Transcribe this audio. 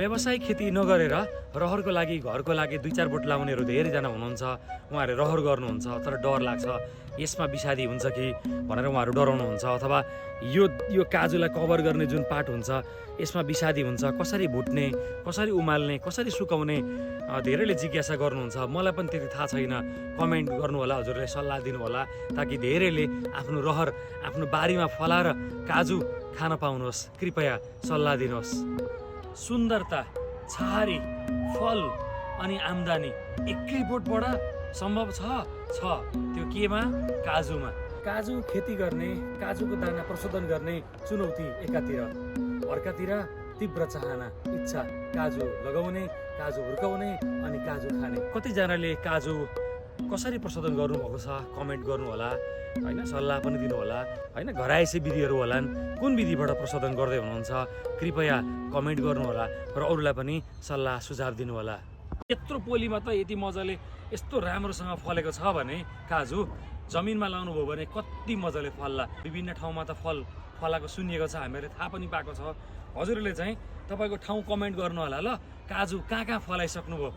व्यावसायिक खेती नगरेर रहरको लागि घरको लागि 2-4 बोट लाउनेहरू धेरैजना हुनुहुन्छ। उहाँहरूले रहर गर्नुहुन्छ तर डर लाग्छ यसमा विषादी हुन्छ कि भनेर उहाँहरू डराउनुहुन्छ। अथवा यो काजुलाई कभर गर्ने जुन पार्ट हुन्छ यसमा विषादी हुन्छ, कसरी भुट्ने, कसरी उमाल्ने, कसरी सुकाउने धेरैले जिज्ञासा गर्नुहुन्छ। मलाई पनि त्यति थाहा छैन। कमेन्ट गर्नु होला, हजुरले सल्लाह दिनु होला ताकि धेरैले आफ्नो रहर आफ्नो बारीमा फलाएर काजु खान पाउनुहोस्। कृपया सल्लाह दिनुहोस्। सुन्दरता, छहारी, फल अनि आम्दानी एकै बोटबाट सम्भव छ त्यो केमा? काजुमा। काजु खेती गर्ने, काजुको दाना प्रशोधन गर्ने चुनौती एकातिर, अर्कातिर तीव्र चाहना, इच्छा काजु लगाउने, काजु हुर्काउने अनि काजु खाने। कतिजनाले काजु कसरी प्रशोधन गर्नुभएको छ कमेन्ट गर्नु होला हैन, सल्लाह पनि दिनु होला हैन। घरायसी विधिहरू होलान्, कुन विधिबाट प्रशोधन गर्दै हुनुहुन्छ कृपया कमेन्ट गर्नु होला र अरूलाई पनि सल्लाह सुझाव दिनु होला। यत्रो पोलीमा त यति मजाले यस्तो राम्रोसँग फलेको छ भने काजु जमिनमा लाउनु भयो भने कति मजाले फल्ला। विभिन्न ठाउँमा त फलाएको सुनिएको छ, हामीहरूले थाहा पनि पाएको छ। हजुरहरूले चाहिँ तपाईँको ठाउँ कमेन्ट गर्नु होला ल। काजु कहाँ फलाइसक्नु भयो